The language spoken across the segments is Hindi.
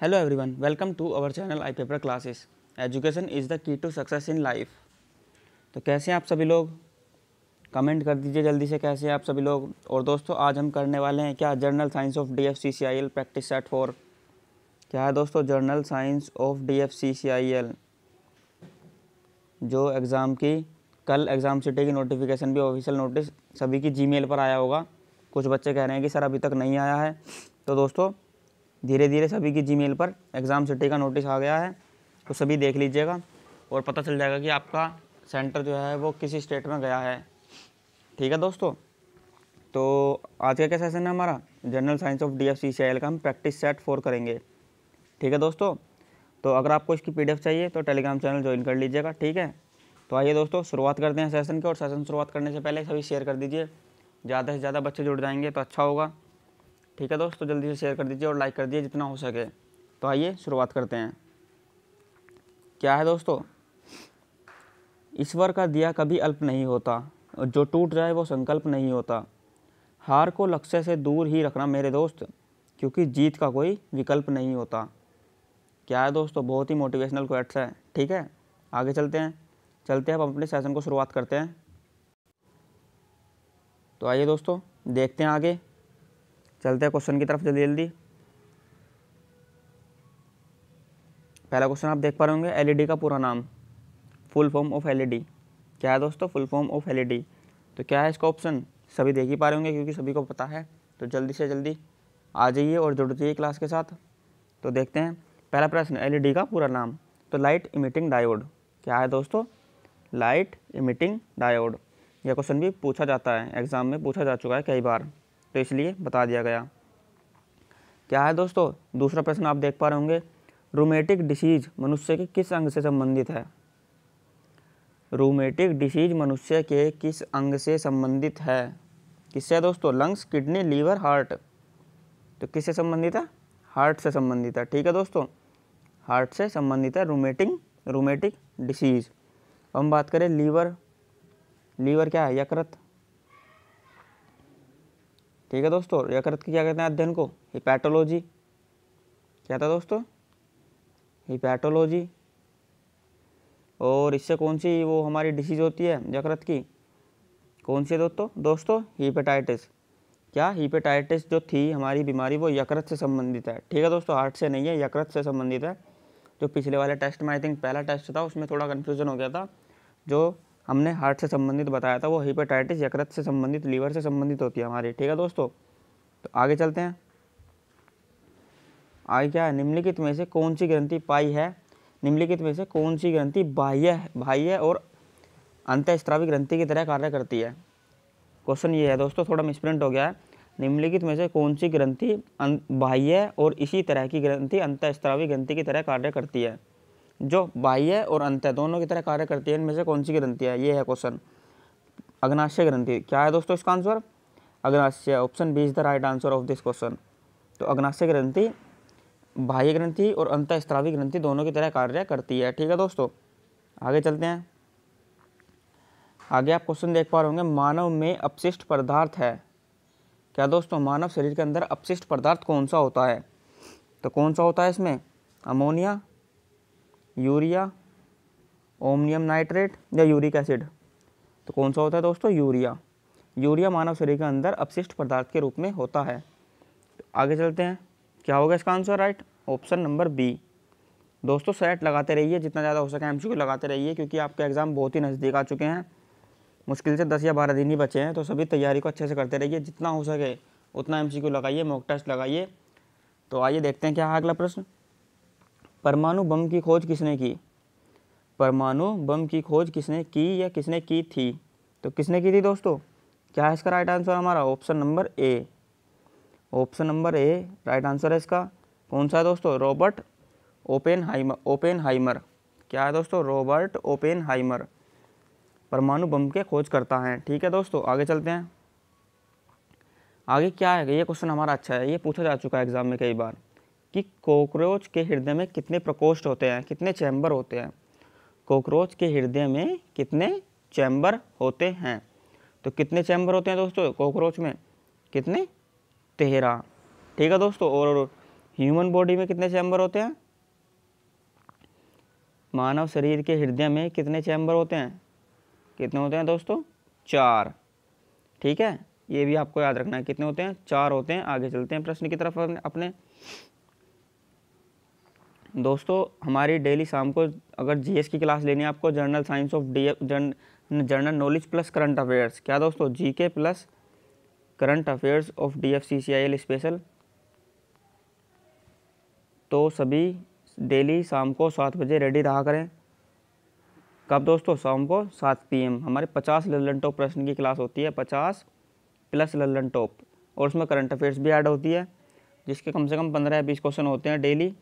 Hello everyone, welcome to our channel iPaper Classes. Education is the key to success in life. तो कैसे हैं आप सभी लोग? कमेंट कर दीजिए जल्दी से कैसे हैं आप सभी लोग। और दोस्तों आज हम करने वाले हैं क्या journal science of DFCCIL practice set 4। क्या है दोस्तों जर्नल साइंस ऑफ DFCCIL, जो एग्ज़ाम की कल एग्ज़ाम सिटी की नोटिफिकेशन भी ऑफिशियल नोटिस सभी की जीमेल पर आया होगा। कुछ बच्चे कह रहे हैं कि सर अभी तक नहीं आया है। तो दोस्तों धीरे धीरे सभी की जीमेल पर एग्ज़ाम सिटी का नोटिस आ गया है, तो सभी देख लीजिएगा और पता चल जाएगा कि आपका सेंटर जो है वो किसी स्टेट में गया है। ठीक है दोस्तों, तो आज का क्या सेशन है हमारा जनरल साइंस ऑफ DFCCIL का हम प्रैक्टिस सेट 4 करेंगे। ठीक है दोस्तों, तो अगर आपको इसकी PDF चाहिए तो टेलीग्राम चैनल ज्वाइन कर लीजिएगा। ठीक है, तो आइए दोस्तों शुरुआत करते हैं सेशन की। और सेशन शुरुआत करने से पहले सभी शेयर कर दीजिए, ज़्यादा से ज़्यादा बच्चे जुड़ जाएंगे तो अच्छा होगा। ठीक है दोस्तों, जल्दी से शेयर कर दीजिए और लाइक कर दीजिए जितना हो सके। तो आइए शुरुआत करते हैं। क्या है दोस्तों, ईश्वर का दिया कभी अल्प नहीं होता, जो टूट जाए वो संकल्प नहीं होता। हार को लक्ष्य से दूर ही रखना मेरे दोस्त, क्योंकि जीत का कोई विकल्प नहीं होता। क्या है दोस्तों, बहुत ही मोटिवेशनल क्वेट्स है। ठीक है, आगे चलते हैं अब अपने सेशन को शुरुआत करते हैं। तो आइए दोस्तों देखते हैं, आगे चलते हैं क्वेश्चन की तरफ जल्दी जल्दी। पहला क्वेश्चन आप देख पा रहे होंगे, LED का पूरा नाम, फुल फॉर्म ऑफ LED। क्या है दोस्तों, फुल फॉर्म ऑफ LED। तो क्या है इसका ऑप्शन, सभी देख ही पा रहे होंगे क्योंकि सभी को पता है। तो जल्दी से जल्दी आ जाइए और जुड़ जाइए क्लास के साथ। तो देखते हैं पहला प्रश्न, LED का पूरा नाम। तो लाइट इमिटिंग डायोड। क्या है दोस्तों, लाइट इमिटिंग डायोड। यह क्वेश्चन भी पूछा जाता है, एग्जाम में पूछा जा चुका है कई बार, तो इसलिए बता दिया गया। क्या है दोस्तों, दूसरा प्रश्न आप देख पा रहे होंगे, रूमेटिक डिसीज मनुष्य के किस अंग से संबंधित है। रूमेटिक डिसीज मनुष्य के किस अंग से संबंधित है। किससे है दोस्तों, लंग्स, किडनी, लीवर, हार्ट। तो किससे संबंधित है, हार्ट से संबंधित है। ठीक है दोस्तों, हार्ट से संबंधित है रूमेटिक डिसीज। हम बात करें लीवर क्या है, यकृत। ठीक है दोस्तों, यकृत की क्या कहते हैं अध्ययन को, हिपैटोलॉजी। क्या था दोस्तों, हिपैटोलॉजी। और इससे कौन सी वो हमारी डिसीज होती है यकृत की, कौन सी है दोस्तों हीपेटाइटिस। क्या हीपेटाइटिस जो थी हमारी बीमारी वो यकृत से संबंधित है। ठीक है दोस्तों, हार्ट से नहीं है, यकृत से संबंधित है। जो पिछले वाले टेस्ट में आई थिंक पहला टेस्ट था उसमें थोड़ा कन्फ्यूजन हो गया था, जो हमने हार्ट से संबंधित बताया था वो हीपेटाइटिस यकृत से संबंधित, लीवर से संबंधित होती है हमारी। ठीक है दोस्तों, तो आगे चलते हैं। आगे क्या है, निम्नलिखित में से कौन सी ग्रंथि पाई है, निम्नलिखित में से कौन सी ग्रंथि बाह्य और अंतःस्रावी ग्रंथि की तरह कार्य करती है। क्वेश्चन ये है दोस्तों, थोड़ा मिसप्रिंट हो गया है। निम्नलिखित में से कौन सी ग्रंथि बाह्य और इसी तरह की ग्रंथि अंतःस्रावी ग्रंथि की तरह कार्य करती है। जो बाह्य और अंत दोनों की तरह कार्य करती है, इनमें से कौन सी ग्रंथि है, ये है क्वेश्चन। अग्नाशय ग्रंथि। क्या है दोस्तों इसका आंसर, अग्नाशय। Option B is the right answer of this question. तो अग्नाशय ग्रंथि बाह्य ग्रंथि और अंतःस्रावी ग्रंथि दोनों की तरह कार्य करती है। ठीक है दोस्तों, आगे चलते हैं। आगे आप क्वेश्चन देख पा रहे होंगे, मानव में अपशिष्ट पदार्थ है। क्या दोस्तों, मानव शरीर के अंदर अपशिष्ट पदार्थ कौन सा होता है। तो कौन सा होता है इसमें, अमोनिया, यूरिया, ओमनियम नाइट्रेट या यूरिक एसिड। तो कौन सा होता है दोस्तों, यूरिया मानव शरीर के अंदर अपशिष्ट पदार्थ के रूप में होता है। तो आगे चलते हैं, क्या होगा इसका answer, right option number B. दोस्तों सेट लगाते रहिए, जितना ज़्यादा हो सके MCQ लगाते रहिए, क्योंकि आपके एग्ज़ाम बहुत ही नज़दीक आ चुके हैं। मुश्किल से 10 या 12 दिन ही बचे हैं, तो सभी तैयारी को अच्छे से करते रहिए, जितना हो सके उतना MCQ लगाइए, मॉक टेस्ट लगाइए। तो आइए देखते हैं क्या है अगला प्रश्न, परमाणु बम की खोज किसने की। परमाणु बम की खोज किसने की या किसने की थी। तो किसने की थी दोस्तों, क्या है इसका राइट आंसर हमारा, option number A. Option number A right answer है इसका। कौन सा है दोस्तों, रॉबर्ट ओपेनहाइमर। क्या है दोस्तों, रॉबर्ट ओपेनहाइमर परमाणु बम के खोज करता है। ठीक है दोस्तों, आगे चलते हैं। आगे क्या है, ये क्वेश्चन हमारा अच्छा है, ये पूछा जा चुका है एग्जाम में कई बार, कि कॉकरोच के हृदय में कितने प्रकोष्ठ होते हैं, कितने चैम्बर होते हैं। कॉकरोच के हृदय में कितने चैम्बर होते हैं। तो कितने चैम्बर होते हैं दोस्तों कॉकरोच में, कितने, 13। ठीक है दोस्तों, और ह्यूमन बॉडी में कितने चैम्बर होते हैं? मानव शरीर के हृदय में कितने चैम्बर होते हैं? कितने होते हैं दोस्तों? 4। ठीक है, ये भी आपको याद रखना है, कितने होते हैं? 4 होते हैं। आगे चलते हैं प्रश्न की तरफ अपने। दोस्तों हमारी डेली शाम को अगर जीएस की क्लास लेनी है आपको, general science of general knowledge plus current affairs, क्या दोस्तों? GK plus current affairs of DFCCIL special. तो सभी डेली शाम को 7 बजे रेडी रहा करें। कब दोस्तों? शाम को 7 PM हमारे 50 लल्लन टॉप प्रश्न की क्लास होती है, 50 प्लस लल्लन टॉप, और उसमें करंट अफेयर्स भी ऐड होती है, जिसके कम से कम 15 या 20 क्वेश्चन होते हैं डेली।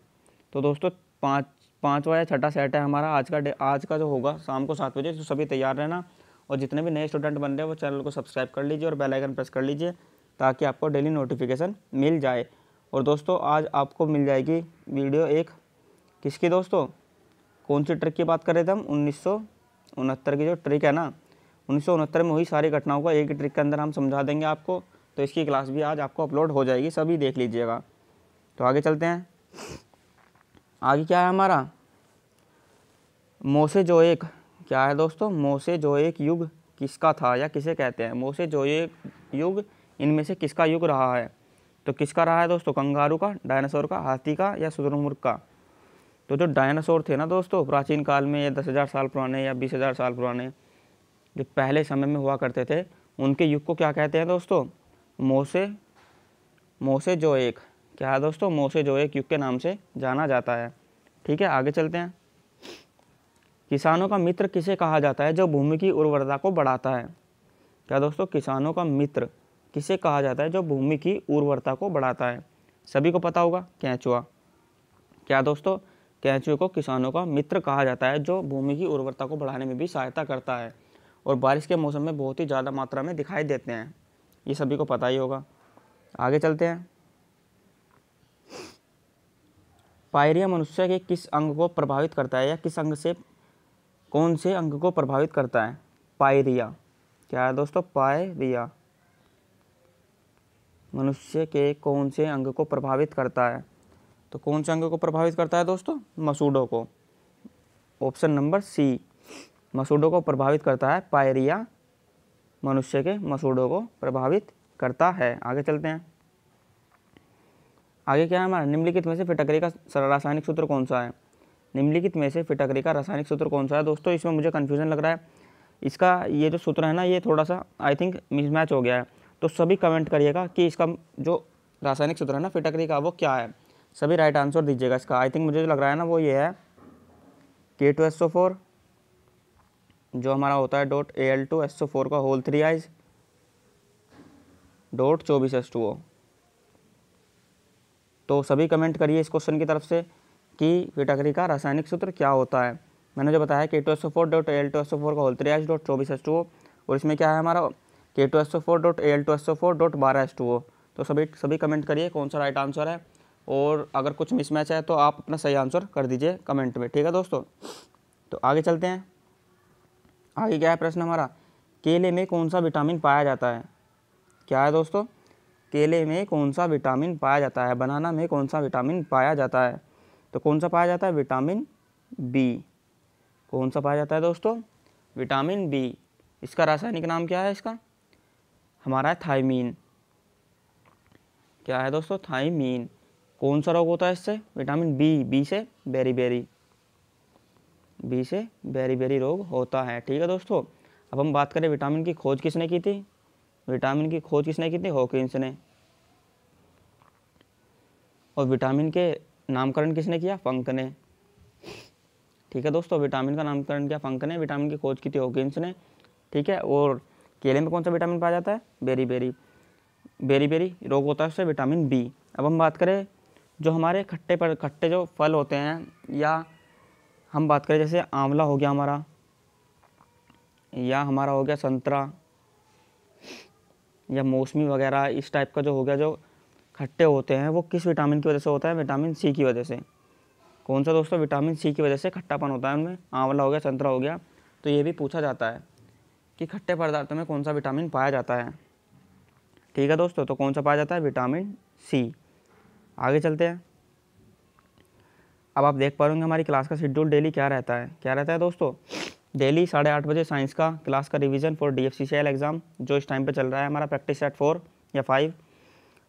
तो दोस्तों पाँचवा या छठा सेट है हमारा आज का जो होगा शाम को 7 बजे। तो सभी तैयार रहना, और जितने भी नए स्टूडेंट बन रहे हैं वो चैनल को सब्सक्राइब कर लीजिए और बेल आइकन प्रेस कर लीजिए, ताकि आपको डेली नोटिफिकेशन मिल जाए। और दोस्तों आज आपको मिल जाएगी वीडियो एक, किसकी दोस्तों? कौन सी ट्रिक की बात कर रहे थे हम? 1969 की जो ट्रिक है ना, 1969 में हुई सारी घटनाओं को एक ही ट्रिक के अंदर हम समझा देंगे आपको। तो इसकी क्लास भी आज आपको अपलोड हो जाएगी, सभी देख लीजिएगा। तो आगे चलते हैं। आगे क्या है हमारा? मोसेजोइक। क्या है दोस्तों? मोसेजोइक युग किसका था या किसे कहते हैं? मोसेजोइक युग इनमें से किसका युग रहा है? तो किसका रहा है दोस्तों? कंगारू का, डायनासोर का, हाथी का, या शुतुरमुर्ग का? तो जो डायनासोर थे ना दोस्तों प्राचीन काल में, या 10,000 साल पुराने या 20,000 साल पुराने, जो पहले समय में हुआ करते थे, उनके युग को क्या कहते हैं दोस्तों? मोसेजोइक। क्या है दोस्तों? मोसेजोइक युग के नाम से जाना जाता है। ठीक है, आगे चलते हैं। किसानों का मित्र किसे कहा जाता है जो भूमि की उर्वरता को बढ़ाता है? क्या दोस्तों? किसानों का मित्र किसे कहा जाता है जो भूमि की उर्वरता को बढ़ाता है? सभी को पता होगा, केंचुआ। क्या दोस्तों? केंचुए को किसानों का मित्र कहा जाता है, जो भूमि की उर्वरता को बढ़ाने में भी सहायता करता है, और बारिश के मौसम में बहुत ही ज़्यादा मात्रा में दिखाई देते हैं। ये सभी को पता ही होगा। आगे चलते हैं। पायरिया मनुष्य के किस अंग को प्रभावित करता है, या किस अंग से, कौन से अंग को प्रभावित करता है? पायरिया। क्या है दोस्तों? पायरिया मनुष्य के कौन से अंग को प्रभावित करता है? तो कौन से अंग को प्रभावित करता है दोस्तों? मसूड़ों को। ऑप्शन नंबर सी, मसूड़ों को प्रभावित करता है। पायरिया मनुष्य के मसूड़ों को प्रभावित करता है। आगे चलते हैं। आगे क्या है हमारा? निम्नलिखित में से फिटकरी का रासायनिक सूत्र कौन सा है? निम्नलिखित में से फिटकरी का रासायनिक सूत्र कौन सा है? दोस्तों इसमें मुझे कन्फ्यूजन लग रहा है, इसका ये जो सूत्र है ना, ये थोड़ा सा आई थिंक मिसमैच हो गया है। तो सभी कमेंट करिएगा कि इसका जो रासायनिक सूत्र है ना फिटकरी का, वो क्या है। सभी राइट आंसर दीजिएगा इसका। आई थिंक मुझे जो लग रहा है ना, वो ये है K2SO4, जो हमारा होता है .Al2SO4 का होल 3 आइज .24H2O। तो सभी कमेंट करिए इस क्वेश्चन की तरफ से कि फिटकरी का रासायनिक सूत्र क्या होता है। मैंने जो बताया K2SO4 .Al2SO4 का होल 3 आइज .24H2O, और इसमें क्या है हमारा K2SO4 .Al2SO4 .12H2O। तो सभी कमेंट करिए कौन सा राइट आंसर है, और अगर कुछ मिसमैच है तो आप अपना सही आंसर कर दीजिए कमेंट में। ठीक है दोस्तों, तो आगे चलते हैं। आगे क्या है प्रश्न हमारा? केले में कौन सा विटामिन पाया जाता है? क्या है दोस्तों? केले में कौन सा विटामिन पाया जाता है? बनाना में कौन सा विटामिन पाया जाता है? तो कौन सा पाया जाता है? Vitamin B. कौन सा पाया जाता है दोस्तों? Vitamin B. इसका रासायनिक नाम क्या है? इसका हमारा है थायमीन। क्या है दोस्तों? थायमीन। कौन सा रोग होता है इससे? विटामिन बी से बेरी बेरी रोग होता है। ठीक है दोस्तों, अब हम बात करें विटामिन की खोज किसने की थी? विटामिन की खोज किसने की थी? हॉकिंस ने। और विटामिन के नामकरण किसने किया? फंक ने। ठीक है दोस्तों, विटामिन का नामकरण किया फंक ने, विटामिन की खोज की थी हॉकिंस ने। ठीक है, और केले में कौन सा विटामिन पाया जाता है? बेरी रोग होता है उससे विटामिन बी। अब हम बात करें जो हमारे खट्टे जो फल होते हैं, या हम बात करें जैसे आंवला हो गया हमारा, या हमारा हो गया संतरा या मौसमी वगैरह, इस टाइप का जो हो गया, जो खट्टे होते हैं, वो किस विटामिन की वजह से होता है? विटामिन सी की वजह से। कौन सा दोस्तों? विटामिन सी की वजह से खट्टापन होता है उनमें। आंवला हो गया, संतरा हो गया। तो ये भी पूछा जाता है कि खट्टे पदार्थों में कौन सा विटामिन पाया जाता है। ठीक है दोस्तों, तो कौन सा पाया जाता है? Vitamin C. आगे चलते हैं। अब आप देख पा रहे होंगे हमारी क्लास का शेड्यूल डेली क्या रहता है दोस्तों। डेली 8:30 बजे साइंस का क्लास का रिवीजन फॉर DFCCIL एग्ज़ाम जो इस टाइम पे चल रहा है हमारा प्रैक्टिस सेट 4 या 5,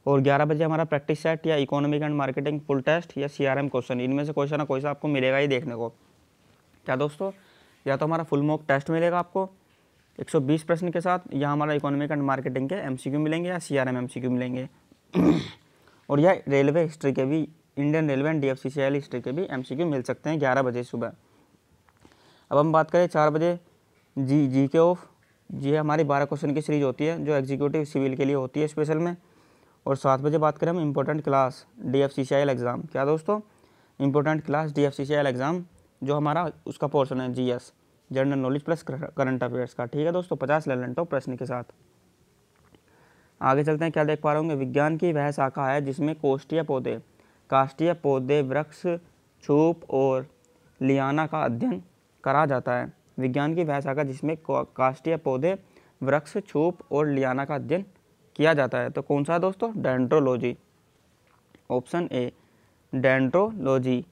और 11 बजे हमारा प्रैक्टिस सेट या economic and marketing full test या CRM क्वेश्चन, इनमें से कोई सा ना कोई सा आपको मिलेगा ही देखने को। क्या दोस्तों, या तो हमारा फुल मॉक टेस्ट मिलेगा आपको 120 प्रश्न के साथ, या हमारा इकोनॉमिक एंड मार्केटिंग के MCQ मिलेंगे या CRM MCQ मिलेंगे और यह रेलवे हिस्ट्री के भी, Indian railway and DFCCIL history के भी MCQ मिल सकते हैं 11 बजे सुबह। अब हम बात करें 4 बजे जी के ऑफ, जी हमारी 12 क्वेश्चन की सीरीज होती है जो एग्जीक्यूटिव सिविल के लिए होती है स्पेशल में। और 7 बजे बात करें हम इंपॉर्टेंट क्लास DFCCIL एग्ज़ाम, क्या दोस्तों, इंपॉर्टेंट क्लास DFCCIL एग्ज़ाम जो हमारा उसका पोर्शन है GS, general knowledge plus current affairs का, ठीक है दोस्तों, 50 लेलेंटो प्रश्न के साथ। आगे चलते हैं, क्या देख पा रहे होंगे, विज्ञान की वह शाखा है जिसमें काष्ठीय पौधे, वृक्ष, छूप और लियाना का अध्ययन करा जाता है। विज्ञान की वह शाखा जिसमें काष्ठीय पौधे, वृक्ष, छूप और लियाना का अध्ययन किया जाता है, तो कौन सा है दोस्तों, dendrology. Option A dendrology.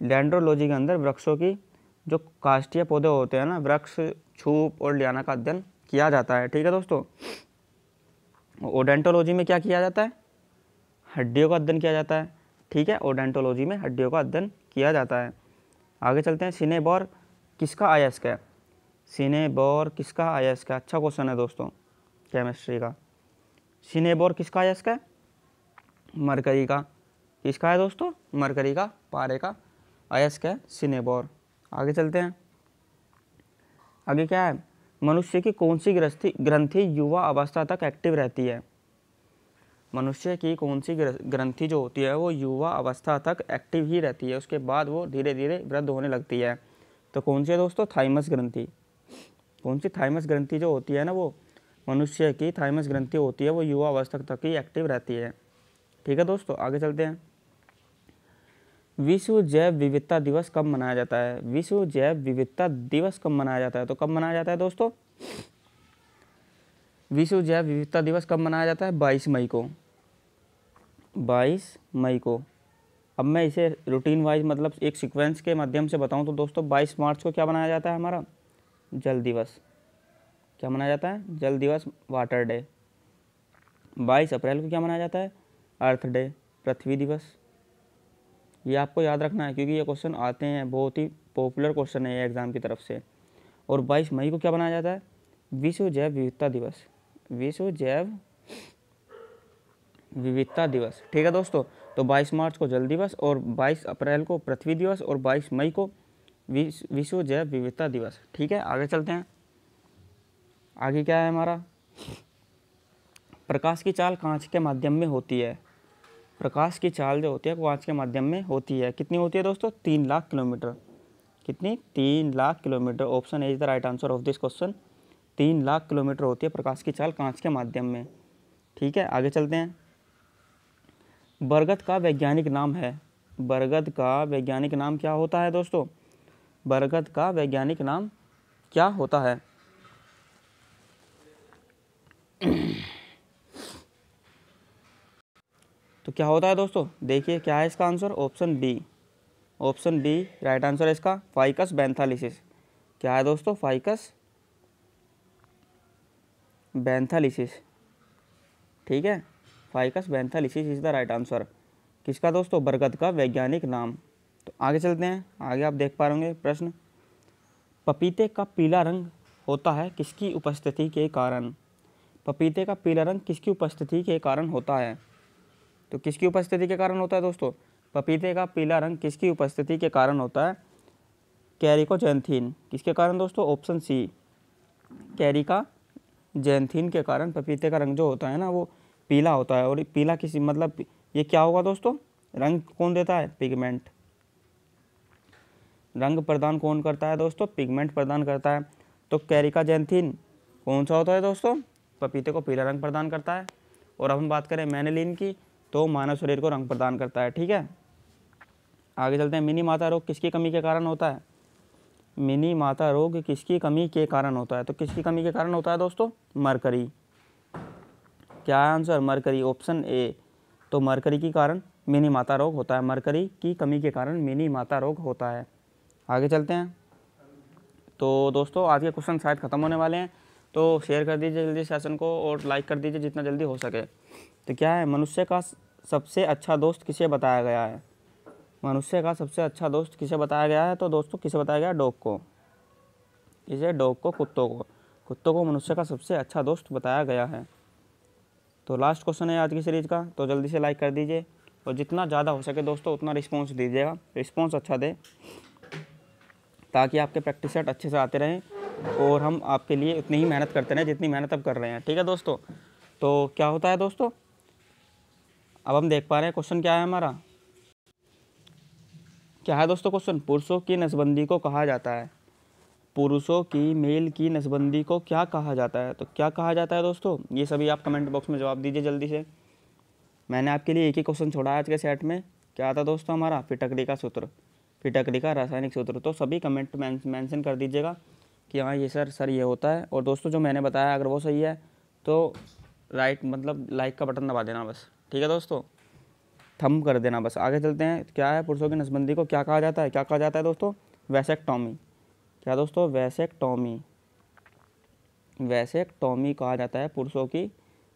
Dendrology के अंदर वृक्षों की जो काष्ठीय पौधे होते हैं ना, वृक्ष, छूप और लियाना का अध्ययन किया जाता है, ठीक है दोस्तों। ओडेंटोलॉजी में क्या किया जाता है, हड्डियों का अध्ययन किया जाता है, ठीक है, ओडेंटोलॉजी में हड्डियों का अध्ययन किया जाता है। आगे चलते हैं, सिनेबोर किसका अयस्क है, सिनेबोर किसका अयस्क है, अच्छा क्वेश्चन है दोस्तों केमिस्ट्री का। सिनेबोर किसका अयस्क है, मरकरी का, किसका है दोस्तों, मरकरी का, पारे का अयस्क है सिनेबोर। आगे चलते हैं, आगे क्या है, मनुष्य की कौन सी ग्रंथि युवा अवस्था तक एक्टिव रहती है। मनुष्य की कौन सी ग्रंथि जो होती है वो युवा अवस्था तक एक्टिव ही रहती है, उसके बाद वो धीरे धीरे वृद्ध होने लगती है, तो कौन सी है दोस्तों, थाइमस ग्रंथि। कौन सी, थाइमस ग्रंथि जो होती है ना, वो मनुष्य की थाइमस ग्रंथि होती है, वो युवा अवस्था तक ही एक्टिव रहती है, ठीक है दोस्तों। आगे चलते हैं, विश्व जैव विविधता दिवस कब मनाया जाता है, विश्व जैव विविधता दिवस कब मनाया जाता है, तो कब मनाया जाता है दोस्तों, विश्व जैव विविधता दिवस कब मनाया जाता है, 22 मई को, 22 मई को। अब मैं इसे रूटीन वाइज मतलब एक सीक्वेंस के माध्यम से बताऊं तो दोस्तों 22 मार्च को क्या मनाया जाता है हमारा, जल दिवस, क्या मनाया जाता है, जल दिवस, वाटर डे। 22 अप्रैल को क्या मनाया जाता है, अर्थ डे, पृथ्वी दिवस। ये आपको याद रखना है क्योंकि ये क्वेश्चन आते हैं, बहुत ही पॉपुलर क्वेश्चन है ये एग्ज़ाम की तरफ से। और 22 मई को क्या मनाया जाता है, विश्व जैव विविधता दिवस, विश्व जैव विविधता दिवस, ठीक है दोस्तों। तो 22 मार्च को जल दिवस और 22 अप्रैल को पृथ्वी दिवस और 22 मई को विश्व जैव विविधता दिवस, ठीक है। आगे चलते हैं, आगे क्या है हमारा, प्रकाश की चाल कांच के माध्यम में होती है, प्रकाश की चाल जो होती है कांच के माध्यम में होती है, कितनी होती है दोस्तों, 3 लाख किलोमीटर, कितनी, 3 lakh kilometre. Option A is the right answer of this question, 3 lakh kilometre होती है प्रकाश की चाल कांच के माध्यम में, ठीक है। आगे चलते हैं, बरगद का वैज्ञानिक नाम है, बरगद का वैज्ञानिक नाम क्या होता है दोस्तों, बरगद का वैज्ञानिक नाम क्या होता है, तो क्या होता है दोस्तों, देखिए क्या है इसका answer, option B, option B right answer है इसका, फाइकस बेंथालिसिस। क्या है दोस्तों, फाइकस बेंथालिसिस, ठीक है, ficus benghalensis is the right answer, किसका दोस्तों, बरगद का वैज्ञानिक नाम। तो आगे चलते हैं, आगे आप देख पा रहे प्रश्न, पपीते का पीला रंग होता है किसकी उपस्थिति के कारण, पपीते का पीला रंग किसकी उपस्थिति के कारण होता है, तो किसकी उपस्थिति के कारण होता है दोस्तों, पपीते का पीला रंग किसकी उपस्थिति के कारण होता है, कैरिकोजैंथीन, किसके कारण दोस्तों, ऑप्शन सी, कैरिकोजैंथीन के कारण पपीते का रंग जो होता है ना वो पीला होता है। और पीला किसी मतलब ये क्या होगा दोस्तों, रंग कौन देता है, पिगमेंट, रंग प्रदान कौन करता है दोस्तों, पिगमेंट प्रदान करता है। तो कैरिकोजैंथीन कौन सा होता है दोस्तों, पपीते को पीला रंग प्रदान करता है। और अब हम बात करें मैनिलिन की, तो मानव शरीर को रंग प्रदान करता है, ठीक है। आगे चलते हैं, मिनी माता रोग किसकी कमी के कारण होता है, मिनी माता रोग किसकी कमी के कारण होता है, तो किसकी कमी के कारण होता है दोस्तों, मरकरी। क्या है आंसर, मरकरी, ऑप्शन ए, तो मरकरी के कारण मिनी माता रोग होता है, मरकरी की कमी के कारण मिनी माता रोग होता है। आगे चलते हैं। तो दोस्तों आज के क्वेश्चन शायद ख़त्म होने वाले हैं, तो शेयर कर दीजिए जल्दी सेशन को और लाइक कर दीजिए जितना जल्दी हो सके। तो क्या है, मनुष्य का सबसे अच्छा दोस्त किसे बताया गया है? मनुष्य का सबसे अच्छा दोस्त किसे बताया गया है? तो दोस्तों किसे बताया गया? डॉग को। किसे? डॉग को, कुत्तों को। कुत्तों को मनुष्य का सबसे अच्छा दोस्त बताया गया है। तो लास्ट क्वेश्चन है आज की सीरीज़ का, तो जल्दी से लाइक कर दीजिए और जितना ज़्यादा हो सके दोस्तों उतना रिस्पॉन्स दीजिएगा, रिस्पॉन्स अच्छा दें ताकि आपके प्रैक्टिस सेट अच्छे से आते रहें और हम आपके लिए उतनी ही मेहनत करते रहें जितनी मेहनत अब कर रहे हैं। ठीक है दोस्तों। तो क्या होता है दोस्तों, अब हम देख पा रहे हैं क्वेश्चन क्या है हमारा। क्या है दोस्तों क्वेश्चन? पुरुषों की नसबंदी को कहा जाता है, पुरुषों की मेल की नसबंदी को क्या कहा जाता है? तो क्या कहा जाता है दोस्तों, ये सभी आप कमेंट बॉक्स में जवाब दीजिए जल्दी से। मैंने आपके लिए एक ही क्वेश्चन छोड़ा है आज के सेट में। क्या था दोस्तों हमारा? फिटकरी का सूत्र, फिटकरी का रासायनिक सूत्र। तो सभी कमेंट मेंशन कर दीजिएगा कि हाँ ये सर ये होता है। और दोस्तों जो मैंने बताया अगर वो सही है तो लाइक का बटन दबा देना बस। ठीक है दोस्तों, थंब कर देना बस। आगे चलते हैं। क्या है, पुरुषों की नसबंदी को क्या कहा जाता है? क्या कहा जाता है दोस्तों? वैसेक्टॉमी। क्या दोस्तों? वैसेक्टॉमी। वैसेक्टॉमी कहा जाता है पुरुषों की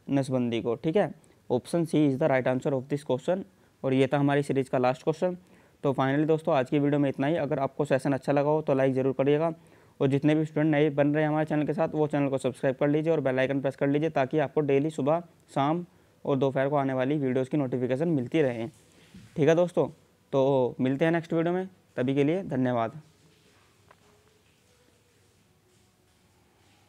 नसबंदी को। ठीक है, option C is the right answer of this question. और ये था हमारी सीरीज़ का लास्ट क्वेश्चन। तो फाइनली दोस्तों आज की वीडियो में इतना ही। अगर आपको सेशन अच्छा लगा हो तो लाइक ज़रूर करिएगा और जितने भी स्टूडेंट नए बन रहे हैं हमारे चैनल के साथ वो चैनल को सब्सक्राइब कर लीजिए और बेल आइकन प्रेस कर लीजिए ताकि आपको डेली सुबह, शाम और दोपहर को आने वाली वीडियोज़ की नोटिफिकेशन मिलती रहे। ठीक है दोस्तों, तो मिलते हैं नेक्स्ट वीडियो में, तभी के लिए धन्यवाद।